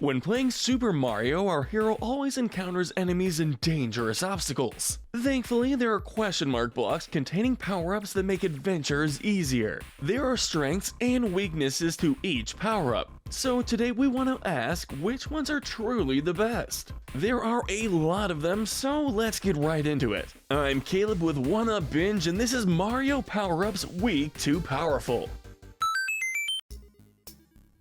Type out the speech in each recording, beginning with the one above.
When playing Super Mario, our hero always encounters enemies and dangerous obstacles. Thankfully, there are question mark blocks containing power-ups that make adventures easier. There are strengths and weaknesses to each power-up, so today we want to ask which ones are truly the best. There are a lot of them, so let's get right into it. I'm Caleb with 1UP Binge, and this is Mario Power-Ups Week 2 Powerful.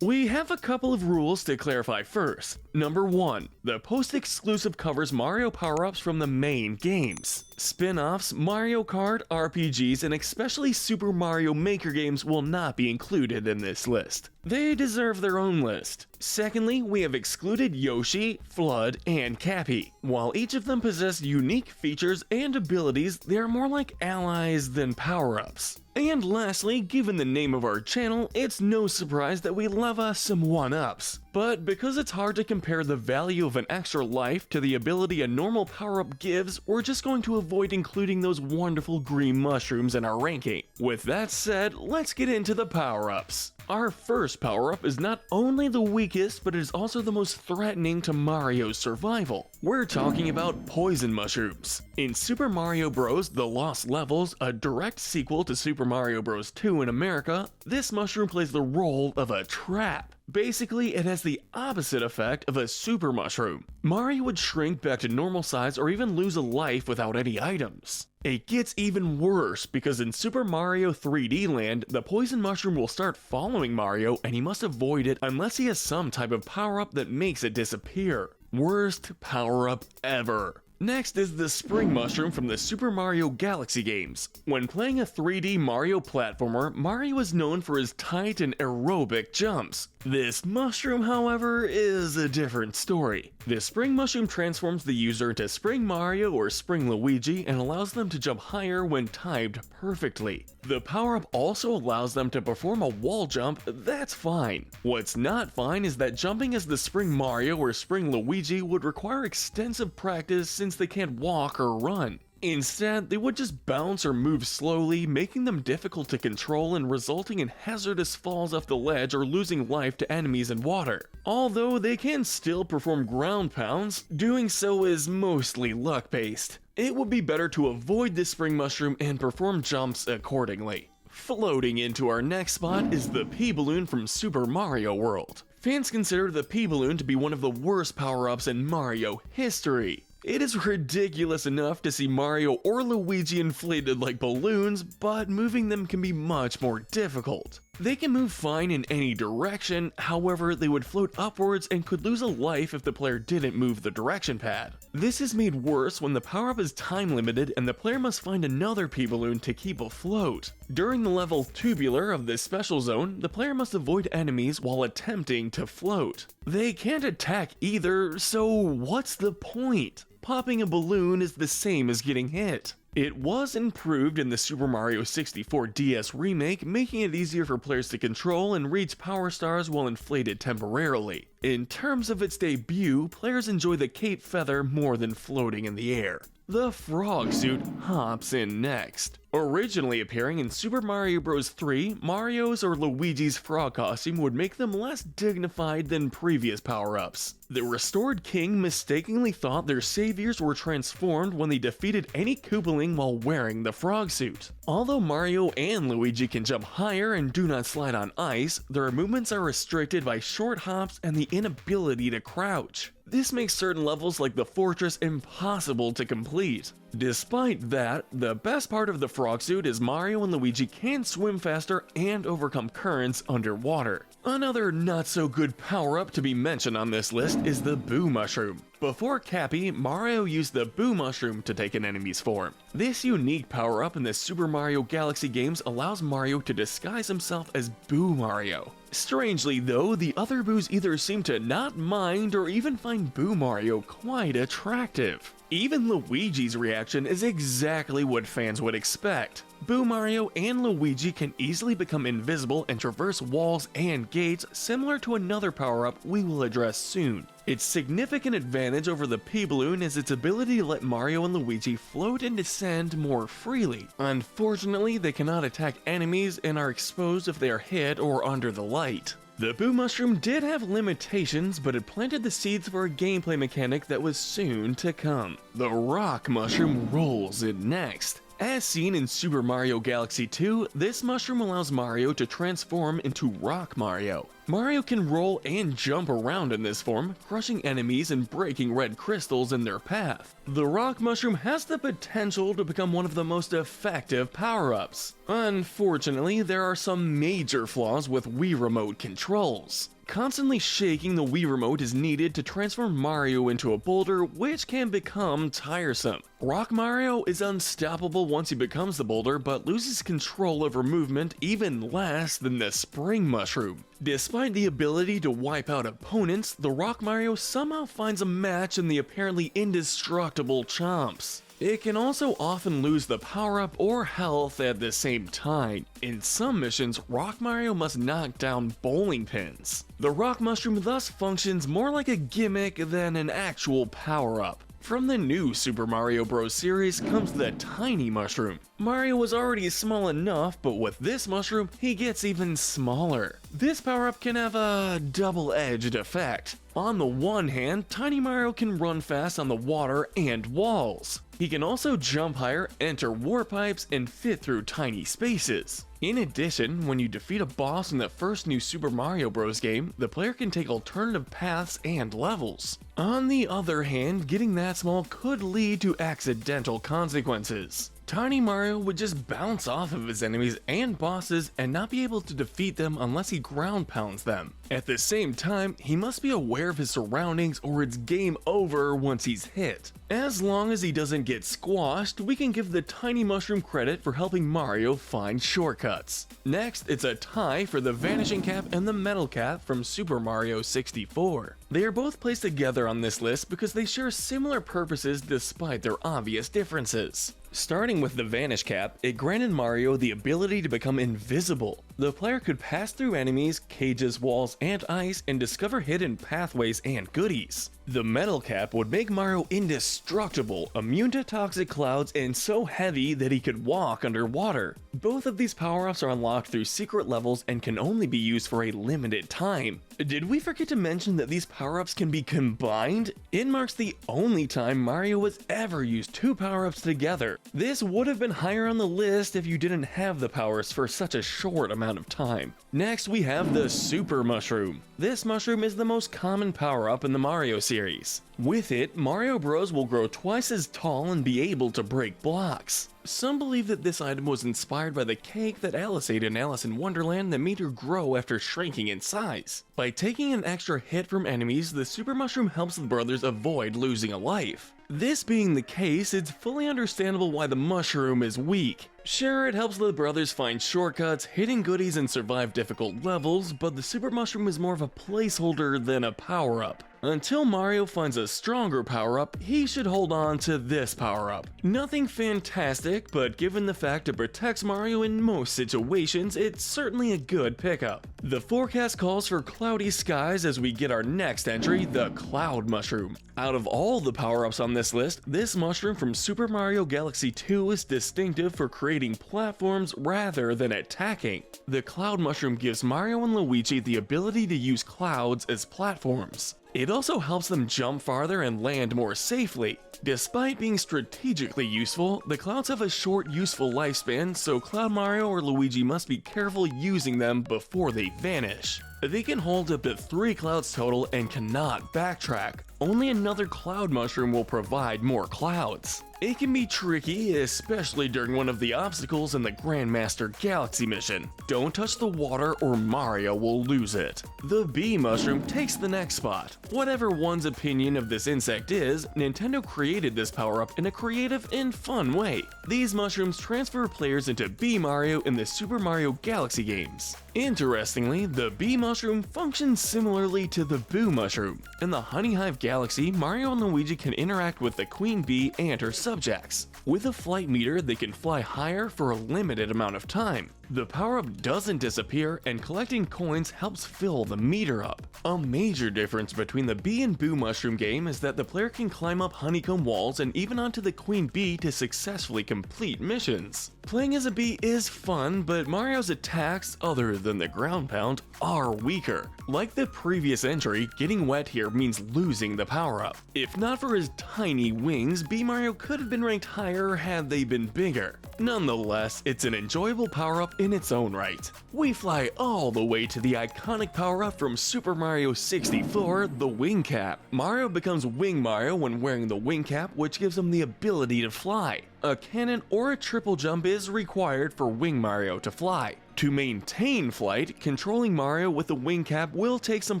We have a couple of rules to clarify first. Number 1. The post exclusive covers Mario power-ups from the main games. Spin-offs, Mario Kart, RPGs, and especially Super Mario Maker games will not be included in this list. They deserve their own list. Secondly, we have excluded Yoshi, Flood, and Cappy. While each of them possess unique features and abilities, they are more like allies than power-ups. And lastly, given the name of our channel, it's no surprise that we love us some 1-ups. But because it's hard to compare the value of an extra life to the ability a normal power-up gives, we're just going to avoid including those wonderful green mushrooms in our ranking. With that said, let's get into the power-ups. Our first power-up is not only the weakest, but it is also the most threatening to Mario's survival. We're talking about poison mushrooms. In Super Mario Bros. The Lost Levels, a direct sequel to Super Mario Bros. 2 in America, this mushroom plays the role of a trap. Basically, it has the opposite effect of a super mushroom. Mario would shrink back to normal size or even lose a life without any items. It gets even worse because in Super Mario 3D Land, the poison mushroom will start following Mario and he must avoid it unless he has some type of power-up that makes it disappear. Worst power-up ever. Next is the Spring Mushroom from the Super Mario Galaxy games. When playing a 3D Mario platformer, Mario is known for his tight and aerobic jumps. This mushroom, however, is a different story. The Spring Mushroom transforms the user into Spring Mario or Spring Luigi and allows them to jump higher when timed perfectly. The power-up also allows them to perform a wall jump that's fine. What's not fine is that jumping as the Spring Mario or Spring Luigi would require extensive practice since they can't walk or run. Instead, they would just bounce or move slowly, making them difficult to control and resulting in hazardous falls off the ledge or losing life to enemies in water. Although they can still perform ground pounds, doing so is mostly luck-based. It would be better to avoid this spring mushroom and perform jumps accordingly. Floating into our next spot is the P-Balloon from Super Mario World. Fans consider the P-Balloon to be one of the worst power-ups in Mario history. It is ridiculous enough to see Mario or Luigi inflated like balloons, but moving them can be much more difficult. They can move fine in any direction, however they would float upwards and could lose a life if the player didn't move the direction pad. This is made worse when the power-up is time limited and the player must find another P-Balloon to keep afloat. During the level Tubular of this special zone, the player must avoid enemies while attempting to float. They can't attack either, so what's the point? Popping a balloon is the same as getting hit. It was improved in the Super Mario 64 DS remake, making it easier for players to control and reach power stars while inflated temporarily. In terms of its debut, players enjoy the cape feather more than floating in the air. The frog suit hops in next. Originally appearing in Super Mario Bros. 3, Mario's or Luigi's frog costume would make them less dignified than previous power-ups. The restored king mistakenly thought their saviors were transformed when they defeated any Koopaling while wearing the frog suit. Although Mario and Luigi can jump higher and do not slide on ice, their movements are restricted by short hops and the inability to crouch. This makes certain levels like the fortress impossible to complete. Despite that, the best part of the frog suit is Mario and Luigi can swim faster and overcome currents underwater. Another not so good power-up to be mentioned on this list is the Boo Mushroom. Before Cappy, Mario used the Boo Mushroom to take an enemy's form. This unique power-up in the Super Mario Galaxy games allows Mario to disguise himself as Boo Mario. Strangely though, the other Boos either seem to not mind or even find Boo Mario quite attractive. Even Luigi's reaction is exactly what fans would expect. Boo Mario and Luigi can easily become invisible and traverse walls and gates, similar to another power-up we will address soon. Its significant advantage over the P-Balloon is its ability to let Mario and Luigi float and descend more freely. Unfortunately, they cannot attack enemies and are exposed if they are hit or under the light. The Boo Mushroom did have limitations, but it planted the seeds for a gameplay mechanic that was soon to come. The Rock Mushroom rolls in next. As seen in Super Mario Galaxy 2, this mushroom allows Mario to transform into Rock Mario. Mario can roll and jump around in this form, crushing enemies and breaking red crystals in their path. The Rock Mushroom has the potential to become one of the most effective power-ups. Unfortunately, there are some major flaws with Wii Remote controls. Constantly shaking the Wii Remote is needed to transform Mario into a boulder, which can become tiresome. Rock Mario is unstoppable once he becomes the boulder, but loses control over movement even less than the Spring Mushroom. Despite the ability to wipe out opponents, the Rock Mario somehow finds a match in the apparently indestructible Chomps. It can also often lose the power-up or health at the same time. In some missions, Rock Mario must knock down bowling pins. The Rock Mushroom thus functions more like a gimmick than an actual power-up. From the new Super Mario Bros. Series comes the Tiny Mushroom. Mario was already small enough, but with this mushroom, he gets even smaller. This power-up can have a double-edged effect. On the one hand, Tiny Mario can run fast on the water and walls. He can also jump higher, enter warp pipes, and fit through tiny spaces. In addition, when you defeat a boss in the first new Super Mario Bros. Game, the player can take alternative paths and levels. On the other hand, getting that small could lead to accidental consequences. Tiny Mario would just bounce off of his enemies and bosses and not be able to defeat them unless he ground pounds them. At the same time, he must be aware of his surroundings or it's game over once he's hit. As long as he doesn't get squashed, we can give the Tiny Mushroom credit for helping Mario find shortcuts. Next, it's a tie for the Vanishing Cap and the Metal Cap from Super Mario 64. They are both placed together on this list because they share similar purposes despite their obvious differences. Starting with the Vanish Cap, it granted Mario the ability to become invisible. The player could pass through enemies, cages, walls, and ice and discover hidden pathways and goodies. The Metal Cap would make Mario indestructible, immune to toxic clouds, and so heavy that he could walk underwater. Both of these power-ups are unlocked through secret levels and can only be used for a limited time. Did we forget to mention that these power-ups can be combined? It marks the only time Mario has ever used two power-ups together. This would have been higher on the list if you didn't have the powers for such a short amount of time. Next, we have the Super Mushroom. This mushroom is the most common power-up in the Mario series. With it, Mario Bros. Will grow twice as tall and be able to break blocks. Some believe that this item was inspired by the cake that Alice ate in Alice in Wonderland that made her grow after shrinking in size. By taking an extra hit from enemies, the Super Mushroom helps the brothers avoid losing a life. This being the case, it's fully understandable why the mushroom is weak. Sure, it helps the brothers find shortcuts, hidden goodies, and survive difficult levels, but the Super Mushroom is more of a placeholder than a power-up. Until Mario finds a stronger power-up, he should hold on to this power-up. Nothing fantastic, but given the fact it protects Mario in most situations, it's certainly a good pickup. The forecast calls for cloudy skies as we get our next entry, the Cloud Mushroom. Out of all the power-ups on this list, this mushroom from Super Mario Galaxy 2 is distinctive for creating platforms rather than attacking. The Cloud Mushroom gives Mario and Luigi the ability to use clouds as platforms. It also helps them jump farther and land more safely. Despite being strategically useful, the clouds have a short useful lifespan, so Cloud Mario or Luigi must be careful using them before they vanish. They can hold up to 3 clouds total and cannot backtrack. Only another Cloud Mushroom will provide more clouds. It can be tricky, especially during one of the obstacles in the Grandmaster Galaxy mission. Don't touch the water or Mario will lose it. The Bee Mushroom takes the next spot. Whatever one's opinion of this insect is, Nintendo created this power-up in a creative and fun way. These mushrooms transfer players into Bee Mario in the Super Mario Galaxy games. Interestingly, the Bee Mushroom functions similarly to the Boo Mushroom. In the Honey Hive Galaxy, Mario and Luigi can interact with the Queen Bee and her subjects. With a flight meter, they can fly higher for a limited amount of time. The power-up doesn't disappear, and collecting coins helps fill the meter up. A major difference between the Bee and Boo mushroom game is that the player can climb up honeycomb walls and even onto the queen bee to successfully complete missions. Playing as a bee is fun, but Mario's attacks, other than the ground pound, are weaker. Like the previous entry, getting wet here means losing the power-up. If not for his tiny wings, Bee Mario could have been ranked higher had they been bigger. Nonetheless, it's an enjoyable power-up in its own right. We fly all the way to the iconic power-up from Super Mario 64, the Wing Cap. Mario becomes Wing Mario when wearing the Wing Cap, which gives him the ability to fly. A cannon or a triple jump is required for Wing Mario to fly. To maintain flight, controlling Mario with the Wing Cap will take some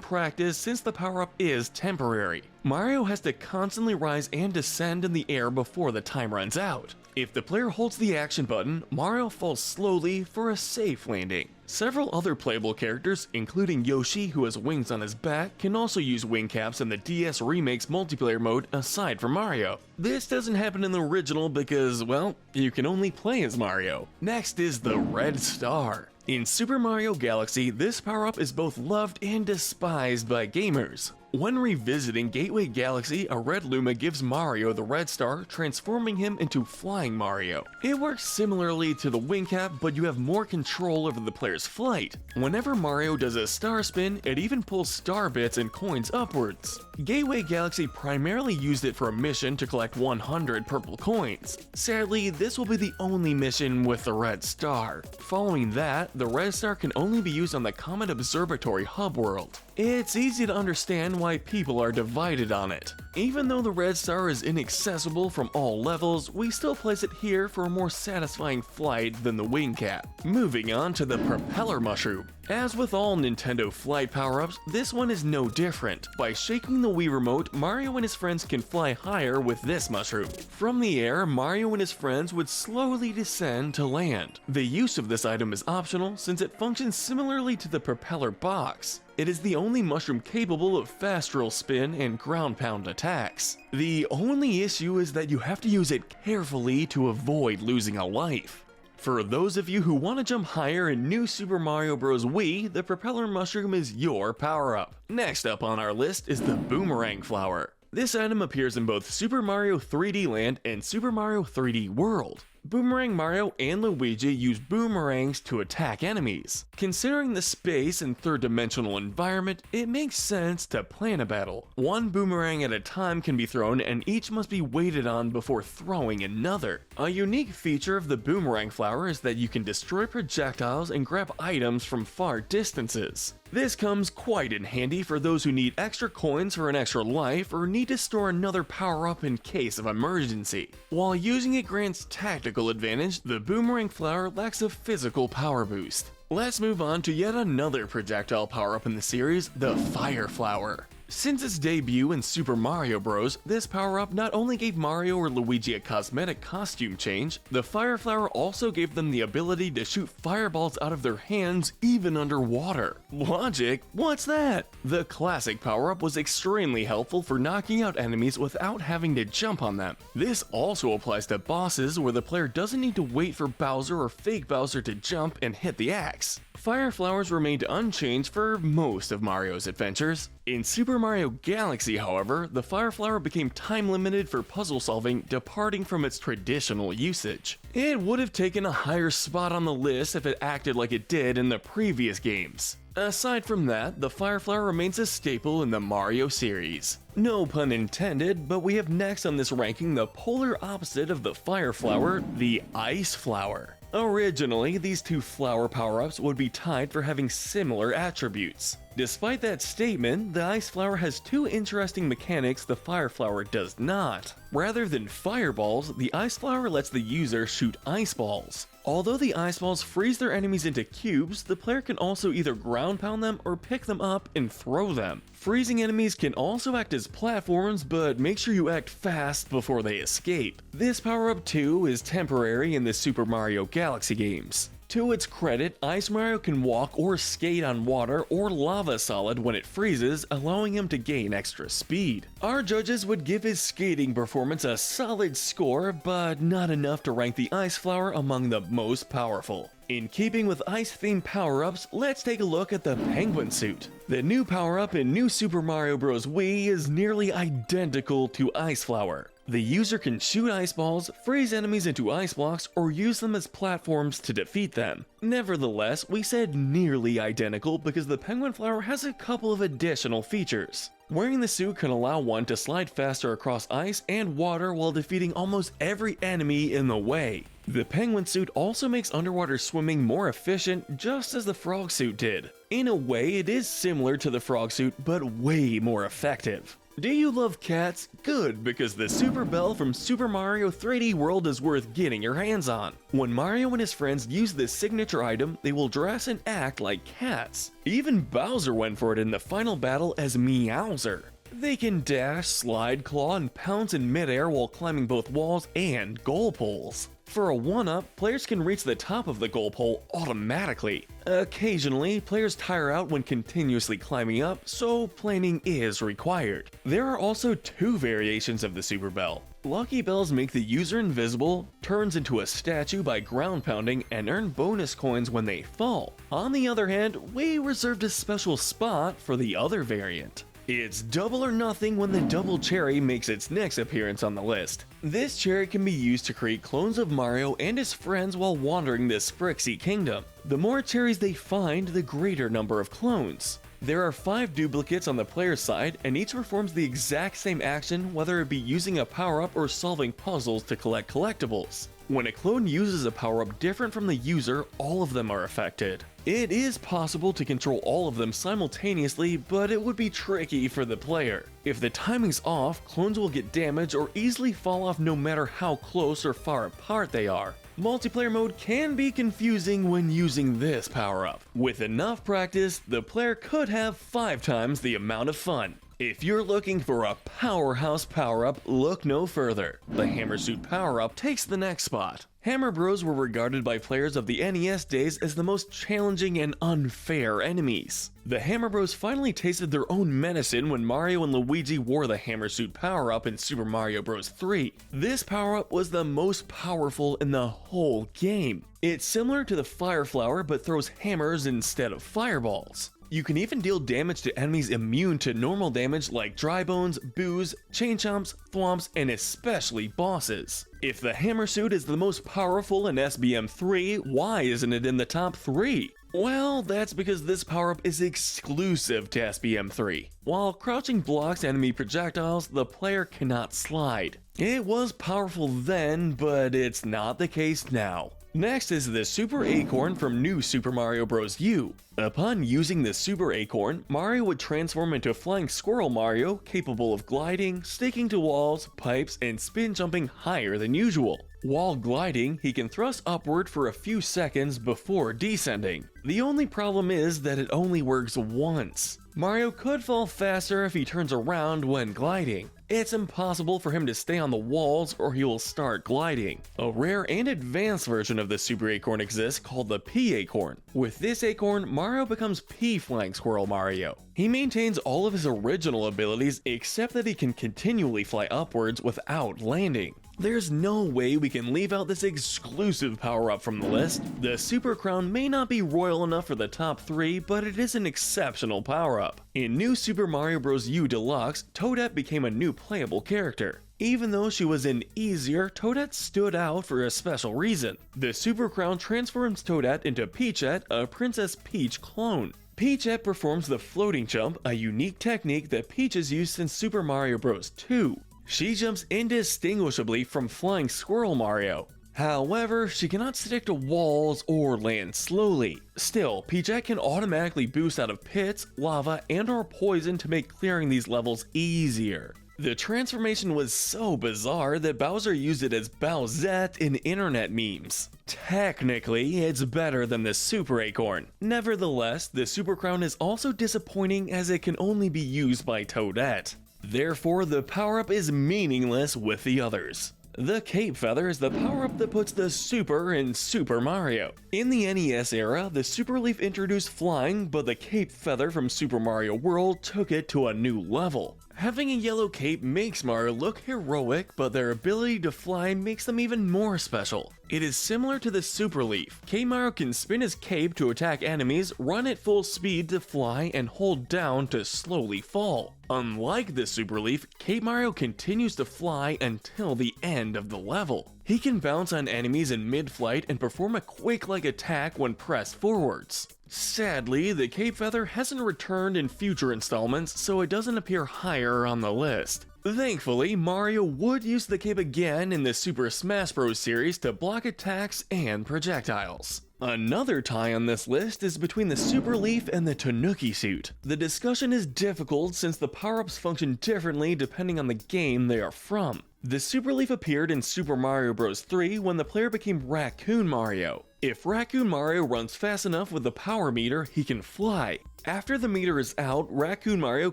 practice since the power-up is temporary. Mario has to constantly rise and descend in the air before the time runs out. If the player holds the action button, Mario falls slowly for a safe landing. Several other playable characters, including Yoshi who has wings on his back, can also use wing caps in the DS Remake's multiplayer mode aside from Mario. This doesn't happen in the original because, well, you can only play as Mario. Next is the Red Star. In Super Mario Galaxy, this power-up is both loved and despised by gamers. When revisiting Gateway Galaxy, a red Luma gives Mario the Red Star, transforming him into Flying Mario. It works similarly to the Wing Cap, but you have more control over the player's flight. Whenever Mario does a star spin, it even pulls star bits and coins upwards. Gateway Galaxy primarily used it for a mission to collect 100 purple coins. Sadly, this will be the only mission with the Red Star. Following that, the Red Star can only be used on the Comet Observatory hub world. It's easy to understand why people are divided on it. Even though the Red Star is inaccessible from all levels, we still place it here for a more satisfying flight than the Wing Cap. Moving on to the Propeller Mushroom. As with all Nintendo flight power-ups, this one is no different. By shaking the Wii Remote, Mario and his friends can fly higher with this mushroom. From the air, Mario and his friends would slowly descend to land. The use of this item is optional since it functions similarly to the propeller box. It is the only mushroom capable of fast roll spin and ground pound attacks. The only issue is that you have to use it carefully to avoid losing a life. For those of you who want to jump higher in New Super Mario Bros. Wii, the Propeller Mushroom is your power-up. Next up on our list is the Boomerang Flower. This item appears in both Super Mario 3D Land and Super Mario 3D World. Boomerang Mario and Luigi use boomerangs to attack enemies. Considering the space and third-dimensional environment, it makes sense to plan a battle. One boomerang at a time can be thrown and each must be waited on before throwing another. A unique feature of the Boomerang Flower is that you can destroy projectiles and grab items from far distances. This comes quite in handy for those who need extra coins for an extra life or need to store another power-up in case of emergency. While using it grants tactical advantage, the Boomerang Flower lacks a physical power boost. Let's move on to yet another projectile power-up in the series, the Fire Flower. Since its debut in Super Mario Bros., this power-up not only gave Mario or Luigi a cosmetic costume change, the Fire Flower also gave them the ability to shoot fireballs out of their hands even underwater. Logic? What's that? The classic power-up was extremely helpful for knocking out enemies without having to jump on them. This also applies to bosses where the player doesn't need to wait for Bowser or fake Bowser to jump and hit the axe. Fire Flowers remained unchanged for most of Mario's adventures. In Super Mario Galaxy, however, the Fire Flower became time-limited for puzzle solving, departing from its traditional usage. It would have taken a higher spot on the list if it acted like it did in the previous games. Aside from that, the Fire Flower remains a staple in the Mario series. No pun intended, but we have next on this ranking the polar opposite of the Fire Flower, the Ice Flower. Originally, these two flower power-ups would be tied for having similar attributes. Despite that statement, the Ice Flower has two interesting mechanics the Fire Flower does not. Rather than fireballs, the Ice Flower lets the user shoot ice balls. Although the ice balls freeze their enemies into cubes, the player can also either ground pound them or pick them up and throw them. Freezing enemies can also act as platforms, but make sure you act fast before they escape. This power-up too is temporary in the Super Mario Galaxy games. To its credit, Ice Mario can walk or skate on water or lava solid when it freezes, allowing him to gain extra speed. Our judges would give his skating performance a solid score, but not enough to rank the Ice Flower among the most powerful. In keeping with ice-themed power-ups, let's take a look at the Penguin Suit. The new power-up in New Super Mario Bros. Wii is nearly identical to Ice Flower. The user can shoot ice balls, freeze enemies into ice blocks, or use them as platforms to defeat them. Nevertheless, we said nearly identical because the Penguin Flower has a couple of additional features. Wearing the suit can allow one to slide faster across ice and water while defeating almost every enemy in the way. The Penguin Suit also makes underwater swimming more efficient, just as the Frog Suit did. In a way, it is similar to the Frog Suit, but way more effective. Do you love cats? Good, because the Super Bell from Super Mario 3D World is worth getting your hands on. When Mario and his friends use this signature item, they will dress and act like cats. Even Bowser went for it in the final battle as Meowser. They can dash, slide, claw, and pounce in midair while climbing both walls and goal poles. For a 1-up, players can reach the top of the goal pole automatically. Occasionally, players tire out when continuously climbing up, so planing is required. There are also 2 variations of the Super Bell. Lucky Bells make the user invisible, turns into a statue by ground pounding, and earn bonus coins when they fall. On the other hand, we reserved a special spot for the other variant. It's double or nothing when the Double Cherry makes its next appearance on the list. This cherry can be used to create clones of Mario and his friends while wandering the Sprixie Kingdom. The more cherries they find, the greater number of clones. There are 5 duplicates on the player's side, and each performs the exact same action, whether it be using a power-up or solving puzzles to collect collectibles. When a clone uses a power-up different from the user, all of them are affected. It is possible to control all of them simultaneously, but it would be tricky for the player. If the timing's off, clones will get damaged or easily fall off no matter how close or far apart they are. Multiplayer mode can be confusing when using this power-up. With enough practice, the player could have 5 times the amount of fun. If you're looking for a powerhouse power-up, look no further. The Hammer Suit power-up takes the next spot. Hammer Bros were regarded by players of the NES days as the most challenging and unfair enemies. The Hammer Bros finally tasted their own medicine when Mario and Luigi wore the Hammer Suit power-up in Super Mario Bros. 3. This power-up was the most powerful in the whole game. It's similar to the Fire Flower but throws hammers instead of fireballs. You can even deal damage to enemies immune to normal damage like Dry Bones, Boos, Chain Chomps, Thwomps, and especially bosses. If the Hammer Suit is the most powerful in SBM 3, why isn't it in the top 3? Well, that's because this power-up is exclusive to SBM 3. While crouching blocks enemy projectiles, the player cannot slide. It was powerful then, but it's not the case now. Next is the Super Acorn from New Super Mario Bros. U. Upon using the Super Acorn, Mario would transform into Flying Squirrel Mario, capable of gliding, sticking to walls, pipes, and spin jumping higher than usual. While gliding, he can thrust upward for a few seconds before descending. The only problem is that it only works once. Mario could fall faster if he turns around when gliding. It's impossible for him to stay on the walls or he will start gliding. A rare and advanced version of the Super Acorn exists called the P Acorn. With this acorn, Mario becomes P Flying Squirrel Mario. He maintains all of his original abilities except that he can continually fly upwards without landing. There's no way we can leave out this exclusive power-up from the list. The Super Crown may not be royal enough for the top 3, but it is an exceptional power-up. In New Super Mario Bros. U Deluxe, Toadette became a new playable character. Even though she was an easier, Toadette stood out for a special reason. The Super Crown transforms Toadette into Peachette, a Princess Peach clone. Peachette performs the floating jump, a unique technique that Peach has used since Super Mario Bros. 2. She jumps indistinguishably from Flying Squirrel Mario. However, she cannot stick to walls or land slowly. Still, Peachette can automatically boost out of pits, lava, and/or poison to make clearing these levels easier. The transformation was so bizarre that Bowser used it as Bowsette in internet memes. Technically, it's better than the Super Acorn. Nevertheless, the Super Crown is also disappointing as it can only be used by Toadette. Therefore, the power-up is meaningless with the others. The Cape Feather is the power-up that puts the Super in Super Mario. In the NES era, the Super Leaf introduced flying, but the Cape Feather from Super Mario World took it to a new level. Having a yellow cape makes Mario look heroic, but their ability to fly makes them even more special. It is similar to the Super Leaf. Cape Mario can spin his cape to attack enemies, run at full speed to fly, and hold down to slowly fall. Unlike the Super Leaf, Cape Mario continues to fly until the end of the level. He can bounce on enemies in mid-flight and perform a Quake-like attack when pressed forwards. Sadly, the Cape Feather hasn't returned in future installments, so it doesn't appear higher on the list. Thankfully, Mario would use the cape again in the Super Smash Bros. Series to block attacks and projectiles. Another tie on this list is between the Super Leaf and the Tanuki suit. The discussion is difficult since the power-ups function differently depending on the game they are from. The Super Leaf appeared in Super Mario Bros. 3 when the player became Raccoon Mario. If Raccoon Mario runs fast enough with the power meter, he can fly. After the meter is out, Raccoon Mario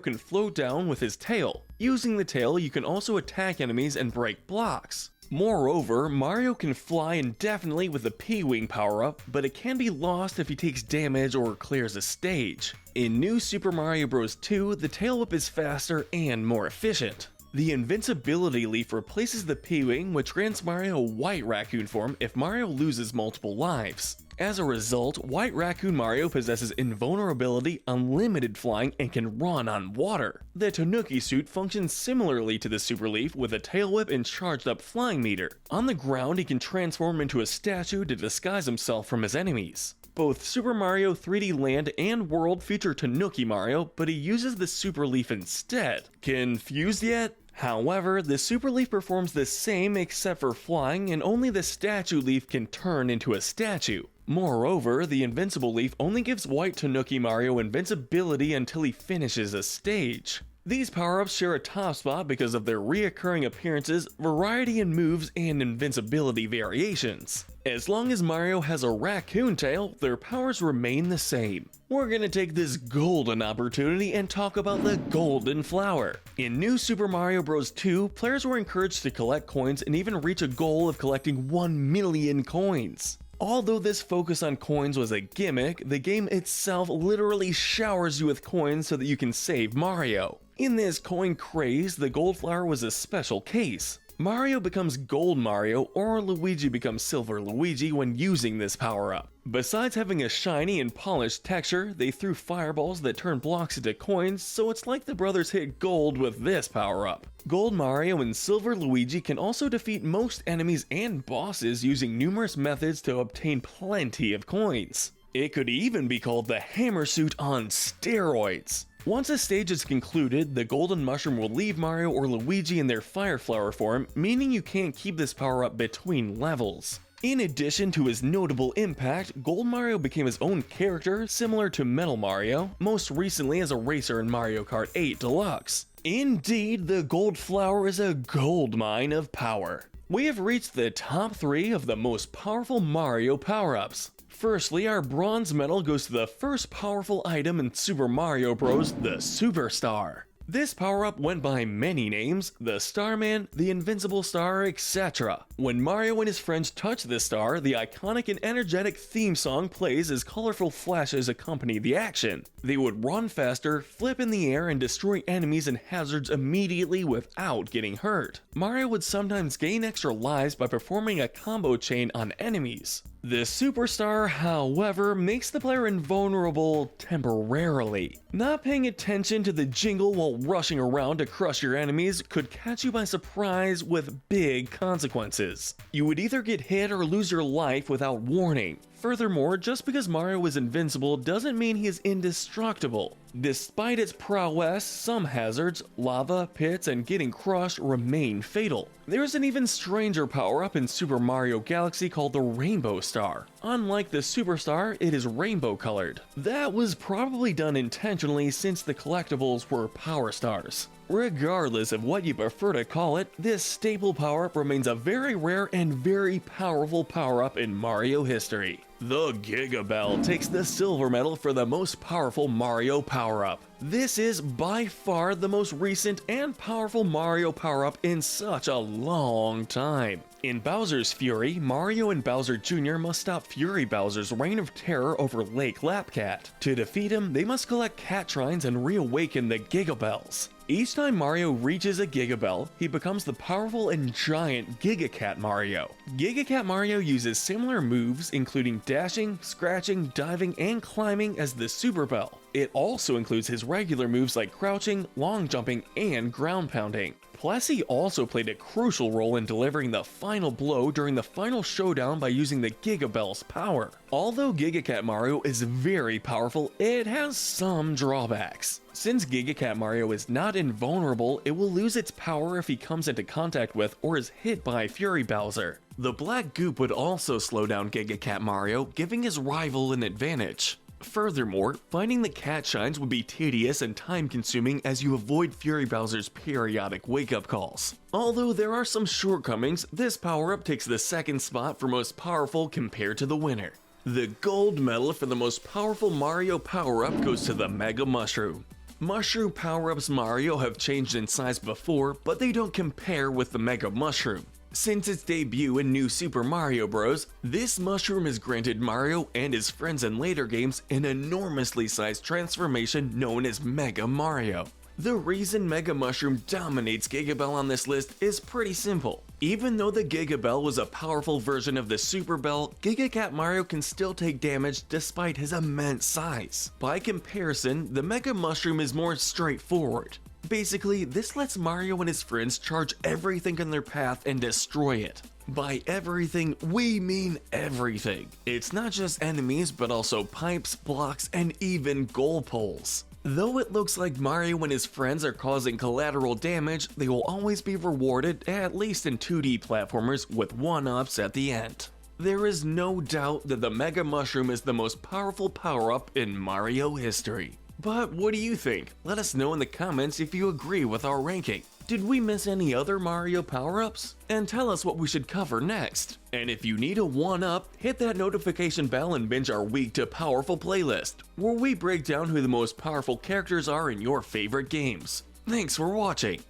can float down with his tail. Using the tail, you can also attack enemies and break blocks. Moreover, Mario can fly indefinitely with the P-Wing power-up, but it can be lost if he takes damage or clears a stage. In New Super Mario Bros. 2, the tail whip is faster and more efficient. The Invincibility Leaf replaces the P-Wing, which grants Mario White Raccoon form if Mario loses multiple lives. As a result, White Raccoon Mario possesses invulnerability, unlimited flying, and can run on water. The Tanuki suit functions similarly to the Super Leaf with a tail whip and charged up flying meter. On the ground, he can transform into a statue to disguise himself from his enemies. Both Super Mario 3D Land and World feature Tanuki Mario, but he uses the Super Leaf instead. Confused yet? However, the Super Leaf performs the same except for flying, and only the Statue Leaf can turn into a statue. Moreover, the Invincible Leaf only gives White Tanuki Mario invincibility until he finishes a stage. These power-ups share a top spot because of their reoccurring appearances, variety in moves, and invincibility variations. As long as Mario has a raccoon tail, their powers remain the same. We're gonna take this golden opportunity and talk about the Golden Flower. In New Super Mario Bros. 2, players were encouraged to collect coins and even reach a goal of collecting 1 million coins. Although this focus on coins was a gimmick, the game itself literally showers you with coins so that you can save Mario. In this coin craze, the Gold Flower was a special case. Mario becomes Gold Mario or Luigi becomes Silver Luigi when using this power-up. Besides having a shiny and polished texture, they threw fireballs that turn blocks into coins, so it's like the brothers hit gold with this power-up. Gold Mario and Silver Luigi can also defeat most enemies and bosses using numerous methods to obtain plenty of coins. It could even be called the Hammer Suit on steroids. Once a stage is concluded, the Golden Mushroom will leave Mario or Luigi in their Fire Flower form, meaning you can't keep this power-up between levels. In addition to his notable impact, Gold Mario became his own character, similar to Metal Mario, most recently as a racer in Mario Kart 8 Deluxe. Indeed, the Gold Flower is a gold mine of power. We have reached the top 3 of the most powerful Mario power-ups. Firstly, our bronze medal goes to the first powerful item in Super Mario Bros., the Superstar. This power-up went by many names: the Starman, the Invincible Star, etc. When Mario and his friends touch this star, the iconic and energetic theme song plays as colorful flashes accompany the action. They would run faster, flip in the air, and destroy enemies and hazards immediately without getting hurt. Mario would sometimes gain extra lives by performing a combo chain on enemies. The Superstar, however, makes the player invulnerable temporarily. Not paying attention to the jingle while rushing around to crush your enemies could catch you by surprise with big consequences. You would either get hit or lose your life without warning. Furthermore, just because Mario is invincible doesn't mean he is indestructible. Despite its prowess, some hazards, lava, pits, and getting crushed remain fatal. There's an even stranger power-up in Super Mario Galaxy called the Rainbow Star. Unlike the Superstar, it is rainbow-colored. That was probably done intentionally since the collectibles were Power Stars. Regardless of what you prefer to call it, this staple power-up remains a very rare and very powerful power-up in Mario history. The Giga Bell takes the silver medal for the most powerful Mario power-up. This is by far the most recent and powerful Mario power-up in such a long time. In Bowser's Fury, Mario and Bowser Jr. must stop Fury Bowser's reign of terror over Lake Lapcat. To defeat him, they must collect cat shrines and reawaken the Gigabells. Each time Mario reaches a Gigabell, he becomes the powerful and giant Giga Cat Mario. Giga Cat Mario uses similar moves including dashing, scratching, diving, and climbing as the Super Bell. It also includes his regular moves like crouching, long jumping, and ground pounding. Plus, he also played a crucial role in delivering the final blow during the final showdown by using the Gigabell's power. Although Giga Cat Mario is very powerful, it has some drawbacks. Since Giga Cat Mario is not invulnerable, it will lose its power if he comes into contact with or is hit by Fury Bowser. The black goop would also slow down Giga Cat Mario, giving his rival an advantage. Furthermore, finding the cat shines would be tedious and time-consuming as you avoid Fury Bowser's periodic wake-up calls. Although there are some shortcomings, this power-up takes the second spot for most powerful compared to the winner. The gold medal for the most powerful Mario power-up goes to the Mega Mushroom. Mushroom power-ups Mario have changed in size before, but they don't compare with the Mega Mushroom. Since its debut in New Super Mario Bros., this mushroom has granted Mario and his friends in later games an enormously sized transformation known as Mega Mario. The reason Mega Mushroom dominates Gigabell on this list is pretty simple. Even though the Gigabell was a powerful version of the Super Bell, Giga Cat Mario can still take damage despite his immense size. By comparison, the Mega Mushroom is more straightforward. Basically, this lets Mario and his friends charge everything in their path and destroy it. By everything, we mean everything. It's not just enemies, but also pipes, blocks, and even goal poles. Though it looks like Mario and his friends are causing collateral damage, they will always be rewarded, at least in 2D platformers, with 1-ups at the end. There is no doubt that the Mega Mushroom is the most powerful power-up in Mario history. But what do you think? Let us know in the comments if you agree with our ranking. Did we miss any other Mario power-ups? And tell us what we should cover next. And if you need a 1-up, hit that notification bell and binge our Weak to Powerful playlist, where we break down who the most powerful characters are in your favorite games. Thanks for watching!